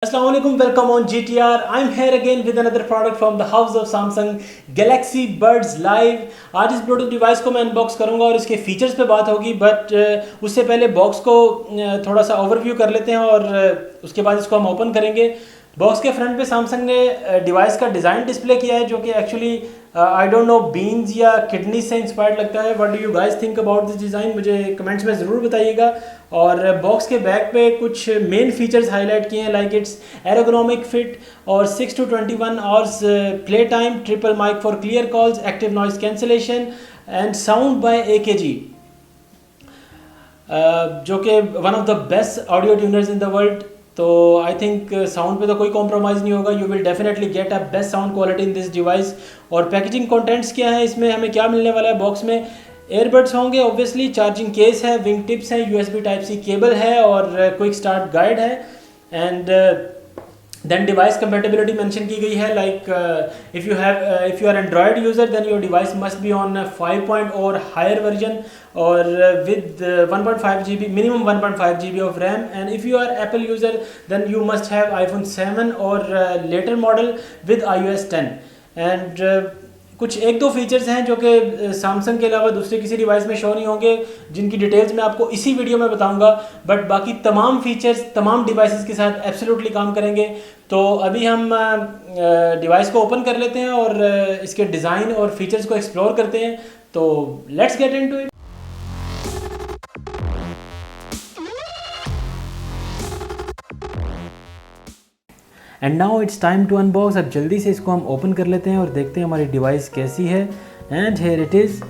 Assalamualaikum, welcome on GTR. I'm here again with another product from the house of Samsung Galaxy Buds Live. आज इस Bluetooth device को मैं unbox करूंगा और इसके फीचर्स पे बात होगी, बट उससे पहले बॉक्स को थोड़ा सा ओवरव्यू कर लेते हैं और उसके बाद इसको हम ओपन करेंगे। बॉक्स के फ्रंट पे सैमसंग ने डिवाइस का डिज़ाइन डिस्प्ले किया है, जो कि actually I don't no beans या किडनी से इंस्पायर्ड लगता है। What do you guys think about this design, मुझे कमेंट्स में ज़रूर बताइएगा। और बॉक्स के बैक पे कुछ मेन फीचर्स हाईलाइट किए हैं, लाइक इट्स एरोगोनॉमिक फिट और 6 to 21 hours play time, triple mic for clear calls, active noise cancellation and sound by AKG, जो कि one of the best audio tuners in the world. तो I think sound पे तो कोई compromise नहीं होगा। You will definitely get a best sound quality in this device. और packaging contents क्या है, इसमें हमें क्या मिलने वाला है बॉक्स में? एयरबड्स होंगे ऑब्वियसली, चार्जिंग केस है, विंग टिप्स है, USB Type-C केबल है और क्विक स्टार्ट गाइड है। And then device compatibility mention की गई है, like if you are Android user then your device must be on 5 और हायर वर्जन और with 1.5 GB minimum 1.5 GB of RAM. And if you are Apple user then you must have iPhone 7 और later model with iOS 10। And कुछ एक दो features हैं जो कि Samsung के अलावा दूसरे किसी डिवाइस में शो नहीं होंगे, जिनकी डिटेल्स मैं आपको इसी वीडियो में बताऊंगा। बट बाकी तमाम फीचर्स तमाम डिवाइसेस के साथ एब्सोल्युटली काम करेंगे। तो अभी हम डिवाइस को ओपन कर लेते हैं और इसके डिज़ाइन और फीचर्स को एक्सप्लोर करते हैं। तो let's get into it. And now it's time to unbox. अब जल्दी से इसको हम ओपन कर लेते हैं और देखते हैं हमारी डिवाइस कैसी है। And here it is.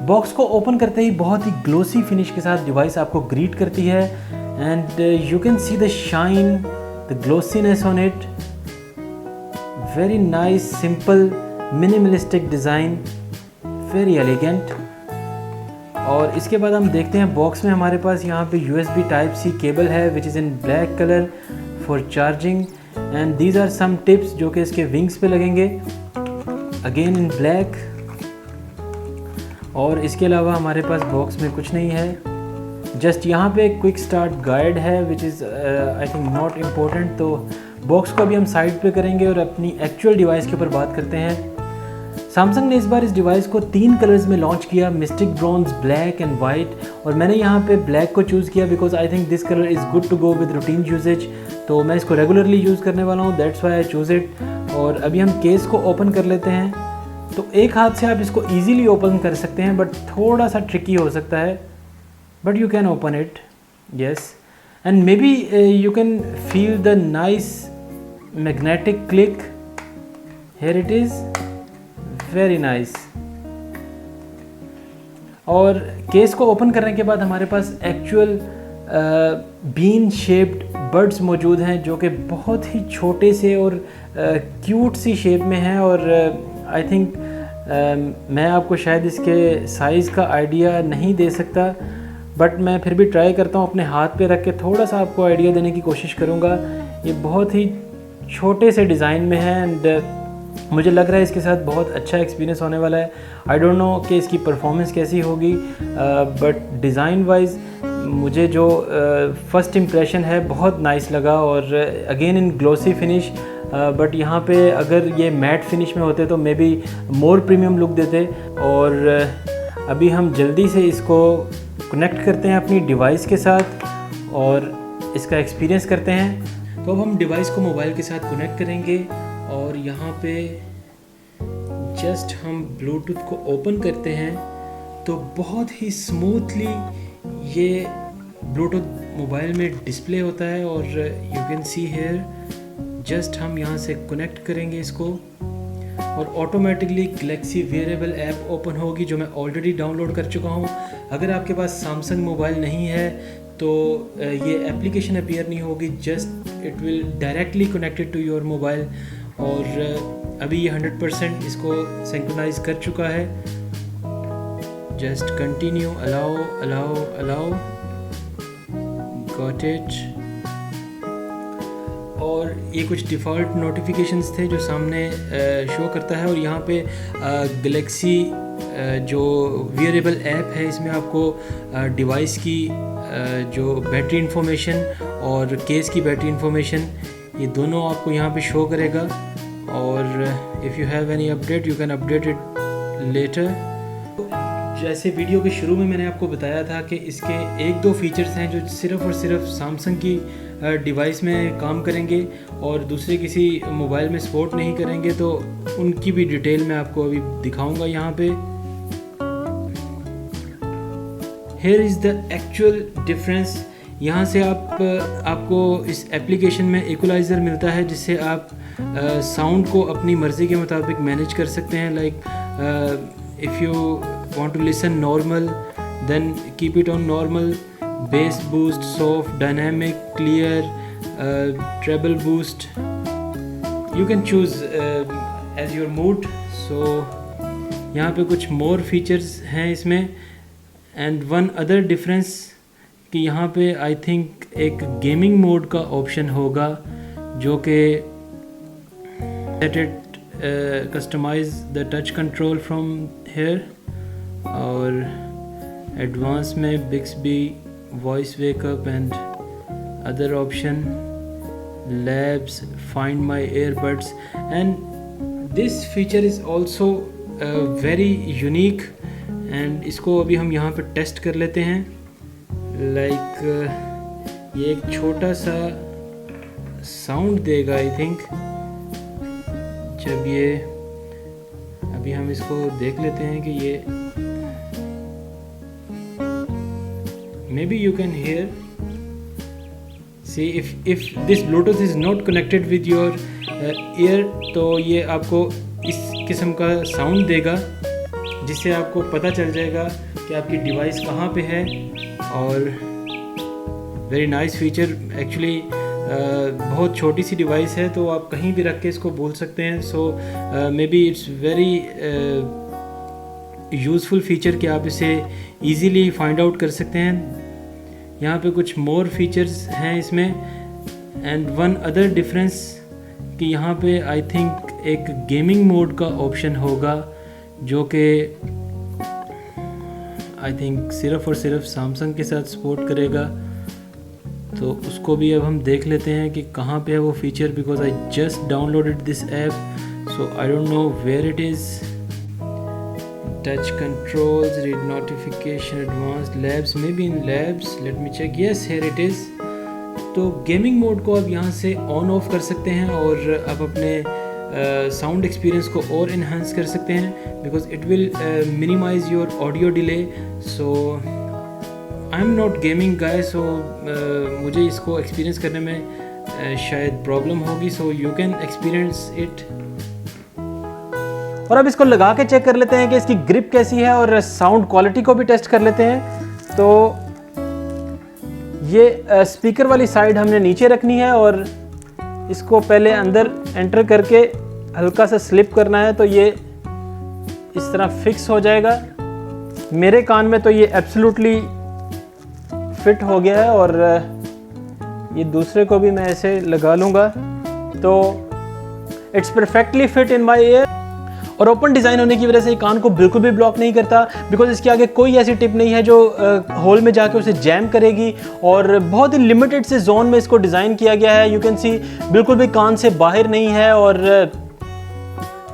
Box को ओपन करते ही बहुत ही ग्लोसी फिनिश के साथ डिवाइस आपको ग्रीट करती है। And you can see the shine, the glossiness on it. Very nice, simple, minimalistic design, very elegant. और इसके बाद हम देखते हैं बॉक्स में हमारे पास यहाँ पे USB Type-C केबल है which is in black colour for charging. And these are some tips जो कि इसके विंग्स पे लगेंगे, अगेन इन ब्लैक। और इसके अलावा हमारे पास बॉक्स में कुछ नहीं है, जस्ट यहाँ पे क्विक स्टार्ट गाइड है which is I think not important. तो बॉक्स को अभी हम साइड पे करेंगे और अपनी एक्चुअल डिवाइस के ऊपर बात करते हैं। सैमसंग ने इस बार इस डिवाइस को 3 कलर्स में लॉन्च किया, mystic bronze, black and white. और मैंने यहाँ पे ब्लैक को चूज़ किया because I think this colour is good to go with routine usages. तो मैं इसको रेगुलरली यूज़ करने वाला हूँ, that's why I choose it. और अभी हम केस को ओपन कर लेते हैं। तो एक हाथ से आप इसको ईजीली ओपन कर सकते हैं, बट थोड़ा सा ट्रिकी हो सकता है, but you can open it, yes. And may be you can feel the nice magnetic click, here it is, very nice. और केस को ओपन करने के बाद हमारे पास एक्चुअल बीन शेप्ड बड्स मौजूद हैं, जो कि बहुत ही छोटे से और क्यूट सी शेप में हैं। और आई थिंक मैं आपको शायद इसके साइज़ का आइडिया नहीं दे सकता, बट मैं फिर भी ट्राई करता हूँ, अपने हाथ पे रख के थोड़ा सा आपको आइडिया देने की कोशिश करूँगा। ये बहुत ही छोटे से डिज़ाइन में है एंड मुझे लग रहा है इसके साथ बहुत अच्छा एक्सपीरियंस होने वाला है। आई डोंट नो कि इसकी परफॉर्मेंस कैसी होगी, बट डिज़ाइन वाइज मुझे जो फर्स्ट इम्प्रेशन है बहुत नाइस लगा। और again in glossy finish, but यहाँ पे अगर ये मैट फिनिश में होते तो may be more premium look देते। और अभी हम जल्दी से इसको कनेक्ट करते हैं अपनी डिवाइस के साथ और इसका एक्सपीरियंस करते हैं। तो अब हम डिवाइस को मोबाइल के साथ कनेक्ट करेंगे और यहाँ पे जस्ट हम ब्लूटूथ को ओपन करते हैं तो बहुत ही स्मूथली ये ब्लूटूथ मोबाइल में डिस्प्ले होता है। और you can see here, just हम यहाँ से कनेक्ट करेंगे इसको और automatically Galaxy wearable app open होगी, जो मैं ऑलरेडी डाउनलोड कर चुका हूँ। अगर आपके पास सैमसंग मोबाइल नहीं है तो ये एप्लीकेशन अपीयर नहीं होगी, just it will directly connected to your mobile. और अभी ये 100% इसको सिंक्रोनाइज कर चुका है। Just continue, allow allow allow, got it. और ये कुछ डिफ़ॉल्ट नोटिफिकेशंस थे जो सामने शो करता है। और यहाँ पे गैलेक्सी जो वियरेबल ऐप है, इसमें आपको डिवाइस की जो बैटरी इन्फॉर्मेशन और केस की बैटरी इन्फॉर्मेशन ये दोनों आपको यहाँ पे शो करेगा। और if you have any update you can update it later. जैसे वीडियो के शुरू में मैंने आपको बताया था कि इसके 1-2 फीचर्स हैं जो सिर्फ़ और सिर्फ सैमसंग की डिवाइस में काम करेंगे और दूसरे किसी मोबाइल में सपोर्ट नहीं करेंगे, तो उनकी भी डिटेल मैं आपको अभी दिखाऊंगा यहाँ पे। Here is the actual difference। यहाँ से आपको इस एप्लीकेशन में इक्वलाइज़र मिलता है जिससे आप साउंड को अपनी मर्ज़ी के मुताबिक मैनेज कर सकते हैं। Like if you want to listen normal, then keep it on normal, bass boost, soft, dynamic, clear, treble boost, you can choose as your mood। so यहाँ पे कुछ more features हैं इसमें। and one other difference कि यहाँ पे I think एक gaming mode का option होगा जो कि let it customize the touch control from here। और एडवांस में Bixby voice wake up and other option, labs, find my earbuds, and this feature is also very unique. And इसको अभी हम यहाँ पर टेस्ट कर लेते हैं। लाइक ये एक छोटा सा साउंड देगा आई थिंक जब ये, अभी हम इसको देख लेते हैं कि ये maybe you can hear, see if this Bluetooth is not connected with your ear, तो ये आपको इस किस्म का साउंड देगा जिससे आपको पता चल जाएगा कि आपकी डिवाइस कहाँ पे है। और वेरी नाइस फीचर एक्चुअली। बहुत छोटी सी डिवाइस है तो आप कहीं भी रख के इसको बोल सकते हैं। So maybe it's very useful feature कि आप इसे ईज़िली फाइंड आउट कर सकते हैं। यहाँ पे कुछ मोर फीचर्स हैं इसमें। एंड वन अदर डिफरेंस कि यहाँ पे आई थिंक एक गेमिंग मोड का ऑप्शन होगा जो कि आई थिंक सिर्फ़ और सिर्फ सैमसंग के साथ सपोर्ट करेगा। तो उसको भी अब हम देख लेते हैं कि कहाँ पे है वो feature, because I just downloaded this app so I don't know where it is. touch controls, read notification, advanced labs, maybe in labs, let me check, yes here it is। तो गेमिंग मोड को आप यहाँ से on off कर सकते हैं और आप अपने साउंड एक्सपीरियंस को और इन्हांस कर सकते हैं because it will minimize your audio delay. So I am not gaming guy, so मुझे इसको एक्सपीरियंस करने में शायद प्रॉब्लम होगी। So you can experience it. और अब इसको लगा के चेक कर लेते हैं कि इसकी ग्रिप कैसी है और साउंड क्वालिटी को भी टेस्ट कर लेते हैं। तो ये स्पीकर वाली साइड हमने नीचे रखनी है और इसको पहले अंदर एंटर करके हल्का सा स्लिप करना है तो ये इस तरह फिक्स हो जाएगा। मेरे कान में तो ये एब्सोल्युटली फिट हो गया है और ये दूसरे को भी मैं ऐसे लगा लूँगा तो it's perfectly fit in my year. और ओपन डिज़ाइन होने की वजह से ये कान को बिल्कुल भी ब्लॉक नहीं करता बिकॉज इसके आगे कोई ऐसी टिप नहीं है जो होल में जाके उसे जैम करेगी। और बहुत ही लिमिटेड से जोन में इसको डिज़ाइन किया गया है। यू कैन सी बिल्कुल भी कान से बाहर नहीं है। और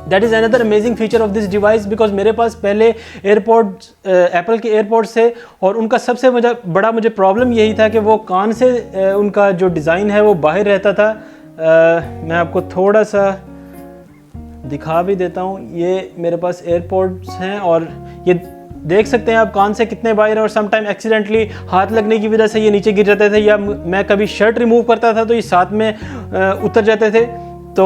that is another amazing feature of this device because मेरे पास पहले एयरपॉड्स एप्पल के एयरपॉड्स थे और उनका सबसे बड़ा मुझे प्रॉब्लम यही था कि वो कान से उनका जो डिज़ाइन है वो बाहर रहता था। मैं आपको थोड़ा सा दिखा भी देता हूँ। ये मेरे पास एयरपॉड्स हैं और ये देख सकते हैं आप कान से कितने बाहर हैं और समटाइम एक्सीडेंटली हाथ लगने की वजह से ये नीचे गिर जाते थे या मैं कभी शर्ट रिमूव करता था तो ये साथ में उतर जाते थे। तो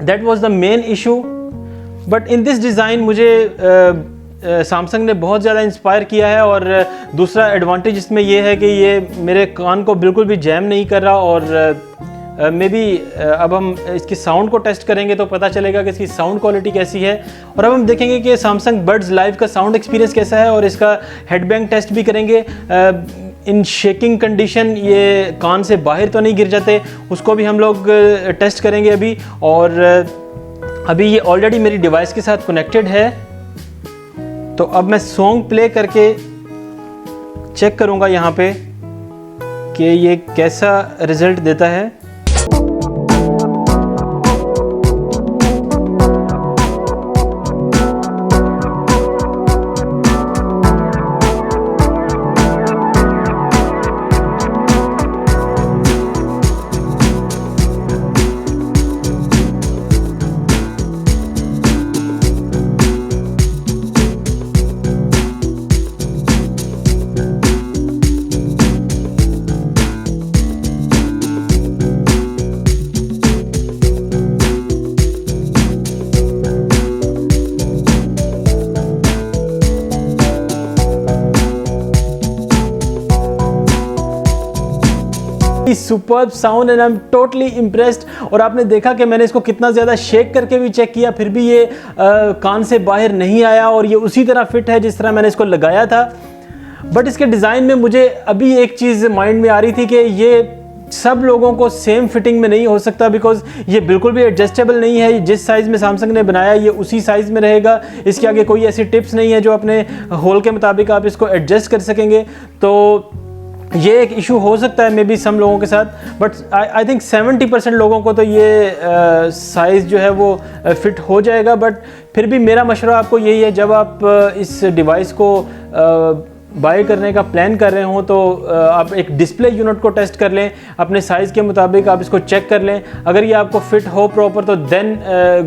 that was the main issue. But in this design मुझे सैमसंग ने बहुत ज़्यादा इंस्पायर किया है। और दूसरा एडवांटेज इसमें ये है कि ये मेरे कान को बिल्कुल भी जैम नहीं कर रहा। और मे बी अब हम इसकी साउंड को टेस्ट करेंगे तो पता चलेगा कि इसकी साउंड क्वालिटी कैसी है। और अब हम देखेंगे कि सैमसंग बड्स लाइव का साउंड एक्सपीरियंस कैसा है और इसका हेडबैंग टेस्ट भी करेंगे। इन शेकिंग कंडीशन ये कान से बाहर तो नहीं गिर जाते, उसको भी हम लोग टेस्ट करेंगे अभी। और अभी ये ऑलरेडी मेरी डिवाइस के साथ कनेक्टेड है तो अब मैं सॉन्ग प्ले करके चेक करूँगा यहाँ पे कि ये कैसा रिज़ल्ट देता है। Superb sound and I am totally impressed. और आपने देखा कि मैंने इसको कितना ज़्यादा शेक करके भी चेक किया, फिर भी ये कान से बाहर नहीं आया और ये उसी तरह फिट है जिस तरह मैंने इसको लगाया था। बट इसके डिज़ाइन में मुझे अभी एक चीज़ माइंड में आ रही थी कि ये सब लोगों को सेम फिटिंग में नहीं हो सकता, बिकॉज ये बिल्कुल भी एडजस्टेबल नहीं है। जिस साइज़ में सैमसंग ने बनाया ये उसी साइज़ में रहेगा, इसके आगे कोई ऐसी टिप्स नहीं है जो अपने होल के मुताबिक आप इसको एडजस्ट कर सकेंगे। तो ये एक इशू हो सकता है मे बी सम लोगों के साथ, बट आई थिंक 70% लोगों को तो ये साइज़ जो है वो फिट हो जाएगा। बट फिर भी मेरा मशवरा आपको यही है, जब आप इस डिवाइस को बाय करने का प्लान कर रहे हो तो आप एक डिस्प्ले यूनिट को टेस्ट कर लें, अपने साइज़ के मुताबिक आप इसको चेक कर लें। अगर ये आपको फिट हो प्रॉपर तो then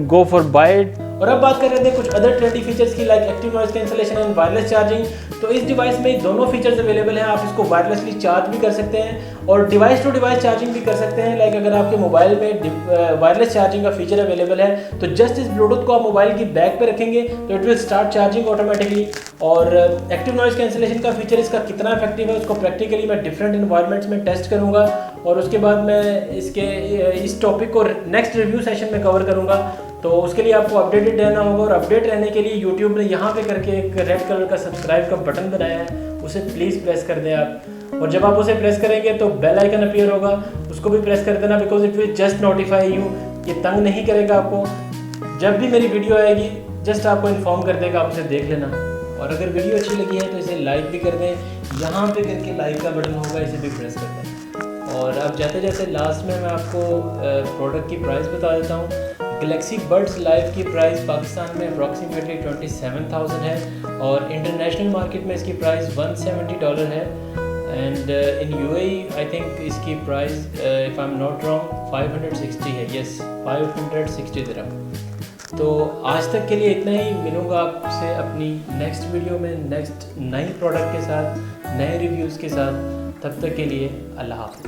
go for buy it. और अब बात कर रहे थे कुछ अदर ट्रेंडी फीचर्स की, like active noise cancellation and wireless charging. तो इस डिवाइस में दोनों फीचर्स अवेलेबल हैं। आप इसको वायरलेसली चार्ज भी कर सकते हैं और डिवाइस टू डिवाइस चार्जिंग भी कर सकते हैं। लाइक अगर आपके मोबाइल में वायरलेस चार्जिंग का फीचर अवेलेबल है तो जस्ट इस ब्लूटूथ को आप मोबाइल की बैक पे रखेंगे तो it will start charging automatically. और एक्टिव नॉइज कैंसलेशन का फीचर इसका कितना इफेक्टिव है उसको प्रैक्टिकली मैं डिफरेंट इन्वायरमेंट्स में टेस्ट करूँगा और उसके बाद मैं इस टॉपिक को नेक्स्ट रिव्यू सेशन में कवर करूँगा। तो उसके लिए आपको अपडेटेड रहना होगा और अपडेट रहने के लिए यूट्यूब ने यहाँ पे करके एक रेड कलर का सब्सक्राइब का बटन बनाया है, उसे प्लीज़ प्रेस कर दें आप। और जब आप उसे प्रेस करेंगे तो बेल आइकन अपीयर होगा, उसको भी प्रेस कर देना, because it will just notify you. ये तंग नहीं करेगा आपको, जब भी मेरी वीडियो आएगी जस्ट आपको इन्फॉर्म कर देगा, आप उसे देख लेना। और अगर वीडियो अच्छी लगी है तो इसे लाइक भी कर दें, यहाँ पे करके लाइक का बटन होगा, इसे भी प्रेस कर दें। और अब जाते जाते लास्ट में मैं आपको प्रोडक्ट की प्राइस बता देता हूँ। गैलेक्सी बड्स लाइव की प्राइस पाकिस्तान में अप्रॉक्सीमेटली 27,000 है और इंटरनेशनल मार्केट में इसकी प्राइस $170 है। And in UAE I think इसकी price if I am not wrong 560 है। यस, 560 दिरहम। तो आज तक के लिए इतना ही। मिलूँगा आपसे अपनी नेक्स्ट वीडियो में नेक्स्ट नई प्रोडक्ट के साथ, नए रिव्यूज़ के साथ। तब तक के लिए अल्लाह हाफ़िज़।